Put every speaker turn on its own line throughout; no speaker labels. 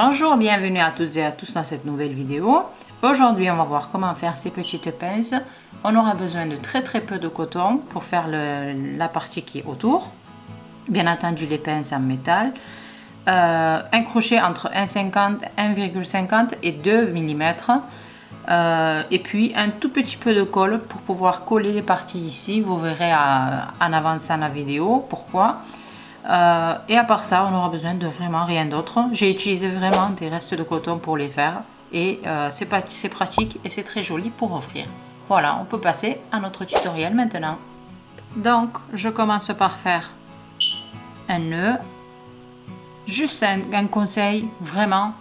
Bonjour, bienvenue à toutes et à tous dans cette nouvelle vidéo. Aujourd'hui, on va voir comment faire ces petites pinces. On aura besoin de très peu de coton pour faire la partie qui est autour. Bien entendu, les pinces en métal. Un crochet entre 1,50, 1,50 et 2 mm. Et puis un tout petit peu de colle pour pouvoir coller les parties ici. Vous verrez en avançant la vidéo pourquoi. Et à part ça, on aura besoin de vraiment rien d'autre. J'ai utilisé vraiment des restes de coton pour les faire. Et c'est pratique et c'est très joli pour offrir. Voilà, on peut passer à notre tutoriel maintenant. Donc, je commence par faire un nœud. Juste un conseil, vraiment,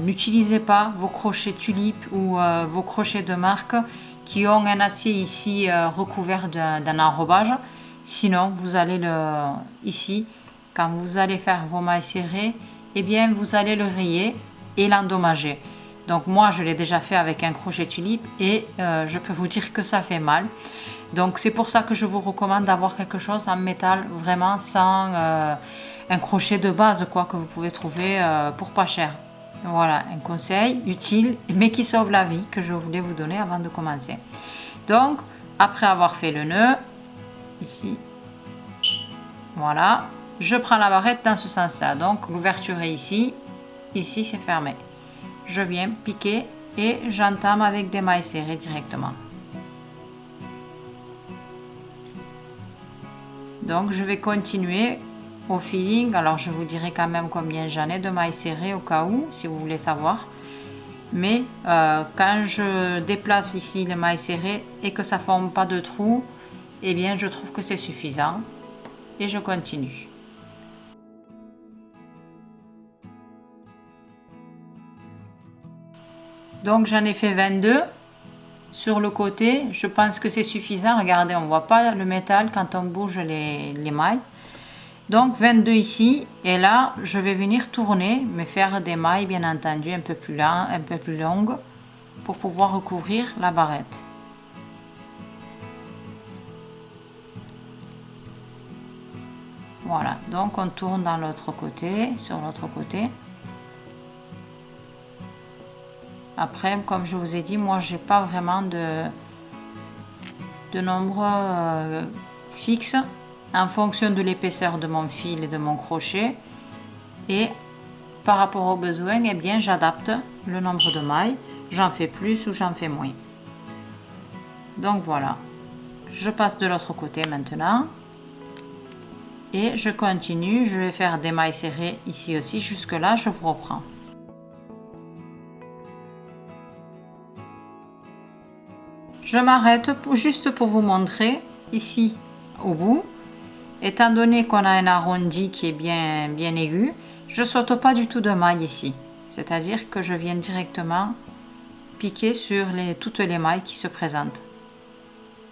n'utilisez pas vos crochets tulipes ou vos crochets de marque qui ont un acier ici recouvert d'un enrobage. Sinon, vous allez ici, quand vous allez faire vos mailles serrées, eh bien, vous allez le rayer et l'endommager. Donc moi, je l'ai déjà fait avec un crochet tulipe et je peux vous dire que ça fait mal. Donc c'est pour ça que je vous recommande d'avoir quelque chose en métal vraiment sans un crochet de base quoi que vous pouvez trouver pour pas cher. Voilà un conseil utile mais qui sauve la vie que je voulais vous donner avant de commencer. Donc après avoir fait le nœud ici, voilà, je prends la barrette dans ce sens là, donc l'ouverture est ici, ici c'est fermé. Je viens piquer et j'entame avec des mailles serrées directement. Donc je vais continuer au feeling. Alors je vous dirai quand même combien j'en ai de mailles serrées au cas où, si vous voulez savoir. Mais quand je déplace ici les mailles serrées et que ça ne forme pas de trou, eh bien je trouve que c'est suffisant. Et je continue. Donc j'en ai fait 22. Sur le côté, je pense que c'est suffisant. Regardez, on ne voit pas le métal quand on bouge les mailles. Donc 22 ici. Et là, je vais venir tourner, mais faire des mailles, bien entendu, un peu plus longues pour pouvoir recouvrir la barrette. Voilà, donc on tourne dans l'autre côté, sur l'autre côté. Après, comme je vous ai dit, moi j'ai pas vraiment de nombre fixe en fonction de l'épaisseur de mon fil et de mon crochet. Et par rapport aux besoins, eh bien j'adapte le nombre de mailles. J'en fais plus ou j'en fais moins. Donc voilà, je passe de l'autre côté maintenant. Et je continue, je vais faire des mailles serrées ici aussi. Jusque là, je vous reprends. Je m'arrête juste pour vous montrer ici au bout. Étant donné qu'on a un arrondi qui est bien aigu, je saute pas du tout de mailles ici. C'est-à-dire que je viens directement piquer sur toutes les mailles qui se présentent.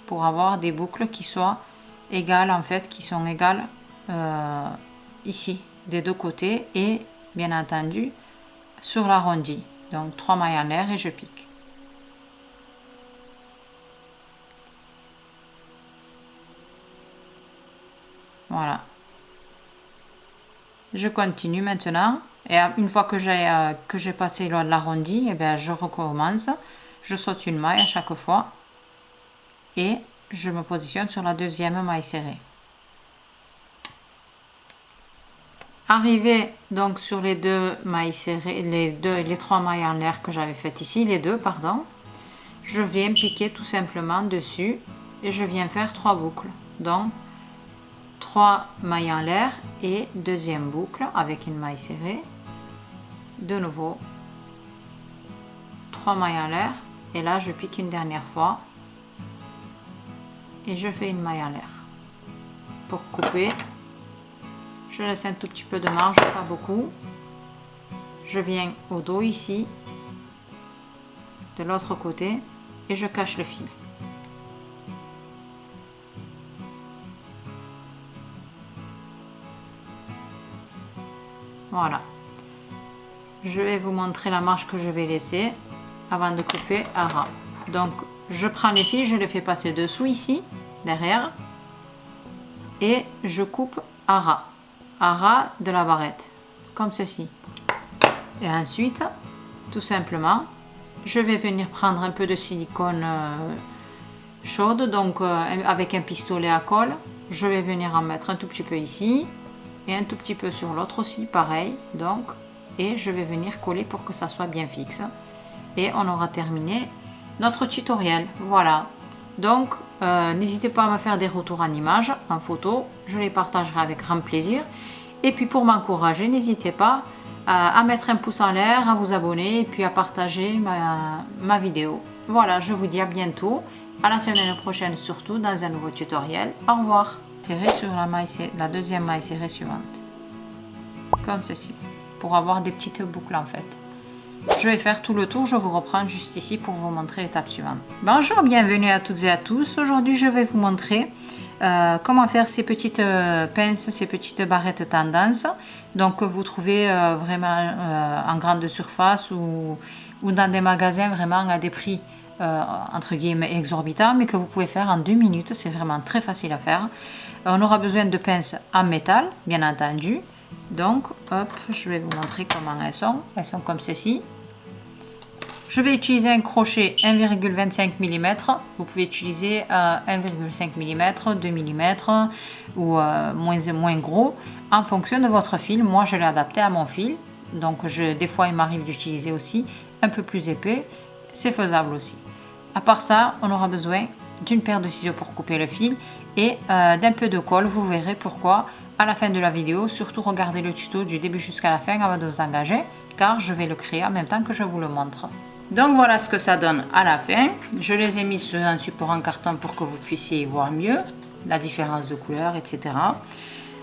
Pour avoir des boucles qui soient égales en fait, qui sont égales ici, des deux côtés et bien entendu sur l'arrondi. Donc 3 mailles en l'air et je pique. Voilà. Je continue maintenant et une fois que j'ai passé l'arrondi, eh bien, je recommence. Je saute une maille à chaque fois et je me positionne sur la deuxième maille serrée. Arrivé donc sur les deux mailles serrées, les 3 mailles en l'air que j'avais faites ici, les deux pardon, je viens piquer tout simplement dessus et je viens faire 3 boucles. Donc 3 mailles en l'air et deuxième boucle avec une maille serrée. De nouveau 3 mailles en l'air et là je pique une dernière fois et je fais une maille en l'air. Pour couper, je laisse un tout petit peu de marge, pas beaucoup. Je viens au dos ici, de l'autre côté et je cache le fil. Voilà. Je vais vous montrer la marge que je vais laisser avant de couper à ras. Donc je prends les fils, je les fais passer dessous ici, derrière, et je coupe à ras de la barrette, comme ceci. Et ensuite, tout simplement, je vais venir prendre un peu de silicone chaude, donc avec un pistolet à colle. Je vais venir en mettre un tout petit peu ici et un tout petit peu sur l'autre aussi, pareil. Donc, et je vais venir coller pour que ça soit bien fixe. Et on aura terminé notre tutoriel. Voilà. Donc, n'hésitez pas à me faire des retours en images, en photo. Je les partagerai avec grand plaisir. Et puis pour m'encourager, n'hésitez pas à mettre un pouce en l'air, à vous abonner et puis à partager ma vidéo. Voilà, je vous dis à bientôt. À la semaine prochaine surtout dans un nouveau tutoriel. Au revoir. Serrez sur la deuxième maille serrée suivante. Comme ceci. Pour avoir des petites boucles en fait. Je vais faire tout le tour, je vous reprends juste ici pour vous montrer l'étape suivante. Bonjour, bienvenue à toutes et à tous. Aujourd'hui, je vais vous montrer comment faire ces petites pinces, ces petites barrettes tendance. Donc, que vous trouvez vraiment en grande surface ou dans des magasins vraiment à des prix entre guillemets exorbitants, mais que vous pouvez faire en 2 minutes. C'est vraiment très facile à faire. On aura besoin de pinces en métal, bien entendu. Donc, hop, je vais vous montrer comment elles sont. Elles sont comme ceci. Je vais utiliser un crochet 1,25 mm. Vous pouvez utiliser 1,5 mm, 2 mm ou moins gros en fonction de votre fil. Moi, je l'ai adapté à mon fil. Donc, des fois, il m'arrive d'utiliser aussi un peu plus épais. C'est faisable aussi. À part ça, on aura besoin d'une paire de ciseaux pour couper le fil et d'un peu de colle. Vous verrez pourquoi à la fin de la vidéo. Surtout regardez le tuto du début jusqu'à la fin avant de vous engager, car je vais le créer en même temps que je vous le montre. Donc voilà ce que ça donne à la fin. Je les ai mis sur un support en carton pour que vous puissiez voir mieux la différence de couleur, etc.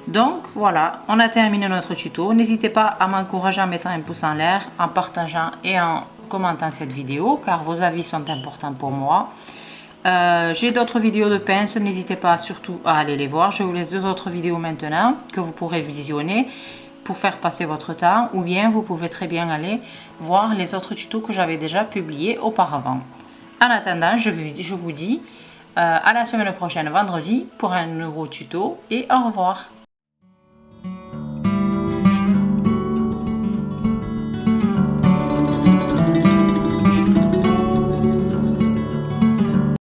Donc voilà, on a terminé notre tuto. N'hésitez pas à m'encourager en mettant un pouce en l'air, en partageant et en commentant cette vidéo, car vos avis sont importants pour moi. J'ai d'autres vidéos de pinces, n'hésitez pas surtout à aller les voir. Je vous laisse 2 autres vidéos maintenant que vous pourrez visionner pour faire passer votre temps, ou bien vous pouvez très bien aller voir les autres tutos que j'avais déjà publiés auparavant. En attendant, je vous dis à la semaine prochaine vendredi pour un nouveau tuto et au revoir.